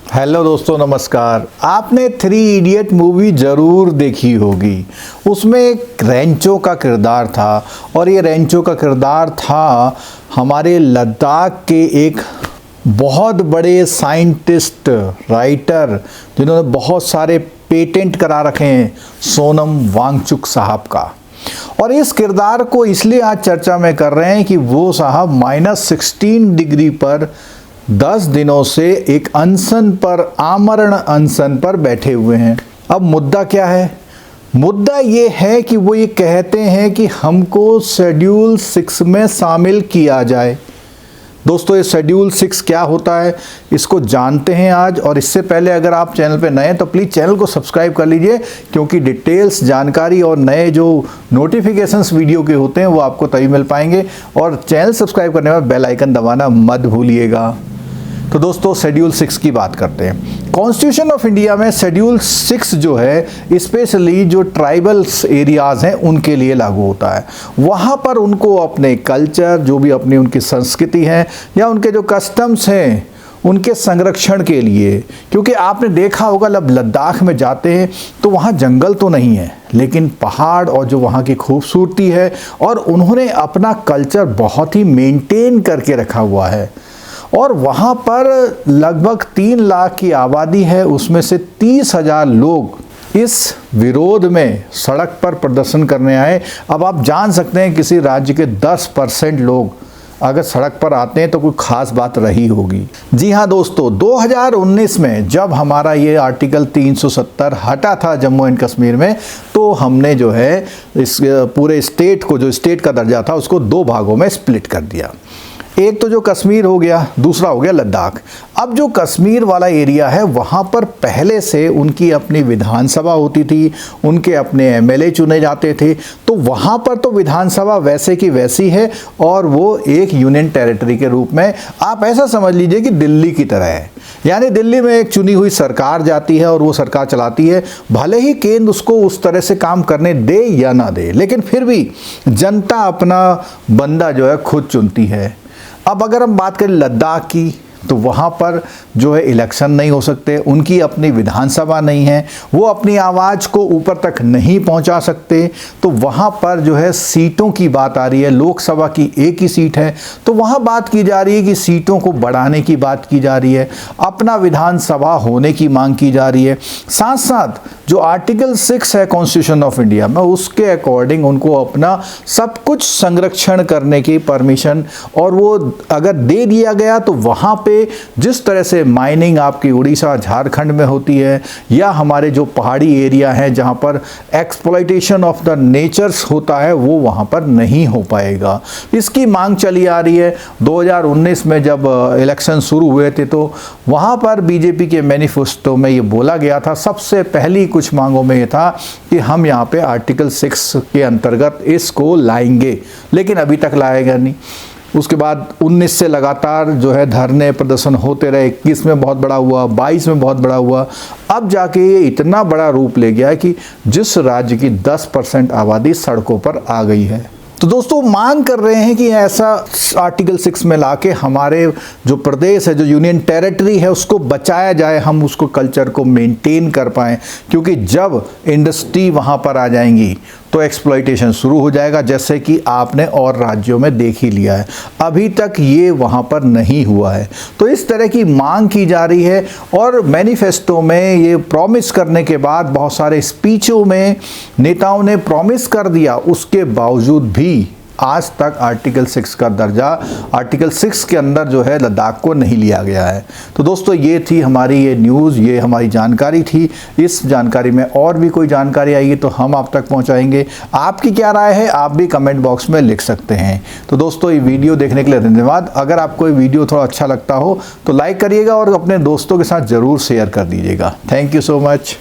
Hello दोस्तों, नमस्कार। आपने थ्री इडियट मूवी ज़रूर देखी होगी। उसमें एक रेंचो का किरदार था और ये रेंचो का किरदार था हमारे लद्दाख के एक बहुत बड़े साइंटिस्ट, राइटर, जिन्होंने बहुत सारे पेटेंट करा रखे हैं, सोनम वांगचुक साहब का। और इस किरदार को इसलिए आज चर्चा में कर रहे हैं कि वो साहब -16 डिग्री पर 10 दिनों से एक अनशन पर, आमरण अनशन पर बैठे हुए हैं। अब मुद्दा क्या है? मुद्दा ये है कि वो ये कहते हैं कि हमको शेड्यूल 6 में शामिल किया जाए। दोस्तों, ये शेड्यूल 6 क्या होता है, इसको जानते हैं आज। और इससे पहले अगर आप चैनल पे नए हैं तो प्लीज़ चैनल को सब्सक्राइब कर लीजिए, क्योंकि डिटेल्स, जानकारी और नए जो नोटिफिकेशंस वीडियो के होते हैं वो आपको तभी मिल पाएंगे। और चैनल सब्सक्राइब करने में बेल आइकन दबाना मत भूलिएगा। तो दोस्तों, शेड्यूल 6 की बात करते हैं। कॉन्स्टिट्यूशन ऑफ इंडिया में शेड्यूल 6 जो है स्पेशली जो ट्राइबल्स एरियाज़ हैं उनके लिए लागू होता है। वहाँ पर उनको अपने कल्चर, जो भी अपनी उनकी संस्कृति है या उनके जो कस्टम्स हैं, उनके संरक्षण के लिए, क्योंकि आपने देखा होगा जब लद्दाख में जाते हैं तो वहाँ जंगल तो नहीं है, लेकिन पहाड़ और जो वहाँ की खूबसूरती है, और उन्होंने अपना कल्चर बहुत ही मेंटेन करके रखा हुआ है। और वहाँ पर लगभग 3 लाख की आबादी है, उसमें से 30,000 लोग इस विरोध में सड़क पर प्रदर्शन करने आए। अब आप जान सकते हैं किसी राज्य के 10% लोग अगर सड़क पर आते हैं तो कोई ख़ास बात रही होगी। जी हाँ दोस्तों, 2019 में जब हमारा ये आर्टिकल 370 हटा था जम्मू एंड कश्मीर में, तो हमने जो है इस पूरे स्टेट को, जो स्टेट का दर्जा था, उसको 2 भागों में स्प्लिट कर दिया। एक तो जो कश्मीर हो गया, दूसरा हो गया लद्दाख। अब जो कश्मीर वाला एरिया है वहाँ पर पहले से उनकी अपनी विधानसभा होती थी, उनके अपने एमएलए चुने जाते थे। तो वहाँ पर तो विधानसभा वैसे की वैसी है और वो एक यूनियन टेरिटरी के रूप में, आप ऐसा समझ लीजिए कि दिल्ली की तरह है। यानी दिल्ली में एक चुनी हुई सरकार जाती है और वो सरकार चलाती है, भले ही केंद्र उसको उस तरह से काम करने दे या ना दे, लेकिन फिर भी जनता अपना बंदा जो है खुद चुनती है। अब अगर हम बात करें लद्दाख की, तो वहाँ पर जो है इलेक्शन नहीं हो सकते, उनकी अपनी विधानसभा नहीं है, वो अपनी आवाज़ को ऊपर तक नहीं पहुँचा सकते। तो वहाँ पर जो है सीटों की बात आ रही है, लोकसभा की एक ही सीट है, तो वहाँ बात की जा रही है कि सीटों को बढ़ाने की बात की जा रही है, अपना विधानसभा होने की मांग की जा रही है। साथ साथ जो आर्टिकल 6 है कॉन्स्टिट्यूशन ऑफ इंडिया में, उसके अकॉर्डिंग उनको अपना सब कुछ संरक्षण करने की परमिशन, और वो अगर दे दिया गया तो वहाँ पे जिस तरह से माइनिंग आपकी उड़ीसा, झारखंड में होती है, या हमारे जो पहाड़ी एरिया है जहाँ पर एक्सप्लॉयटेशन ऑफ द नेचर्स होता है, वो वहाँ पर नहीं हो पाएगा। इसकी मांग चली आ रही है। 2019 में जब इलेक्शन शुरू हुए थे तो वहाँ पर बीजेपी के मैनिफेस्टो में ये बोला गया था, सबसे पहली कुछ मांगों में ये था कि हम यहाँ पे आर्टिकल 6 के अंतर्गत इसको लाएंगे, लेकिन अभी तक लाएगा नहीं। उसके बाद 19 से लगातार जो है धरने प्रदर्शन होते रहे, 21 में बहुत बड़ा हुआ, 22 में बहुत बड़ा हुआ, अब जाके ये इतना बड़ा रूप ले गया है कि जिस राज्य की 10% आबादी सड़कों पर आ गई है। तो दोस्तों, मांग कर रहे हैं कि ऐसा आर्टिकल 6 में लाके हमारे जो प्रदेश है, जो यूनियन टेरिटरी है, उसको बचाया जाए, हम उसको कल्चर को मेंटेन कर पाएँ। क्योंकि जब इंडस्ट्री वहाँ पर आ जाएंगी तो एक्सप्लॉयटेशन शुरू हो जाएगा, जैसे कि आपने और राज्यों में देख ही लिया है। अभी तक ये वहाँ पर नहीं हुआ है। तो इस तरह की मांग की जा रही है, और मैनिफेस्टो में ये प्रॉमिस करने के बाद, बहुत सारे स्पीचों में नेताओं ने प्रॉमिस कर दिया, उसके बावजूद भी आज तक आर्टिकल 6 का दर्जा, आर्टिकल 6 के अंदर जो है लद्दाख को नहीं लिया गया है। तो दोस्तों, ये थी हमारी ये न्यूज़, ये हमारी जानकारी थी। इस जानकारी में और भी कोई जानकारी आएगी तो हम आप तक पहुंचाएंगे। आपकी क्या राय है, आप भी कमेंट बॉक्स में लिख सकते हैं। तो दोस्तों, ये वीडियो देखने के लिए धन्यवाद। अगर आपको ये वीडियो थोड़ा अच्छा लगता हो तो लाइक करिएगा और अपने दोस्तों के साथ ज़रूर शेयर कर दीजिएगा। Thank you so much.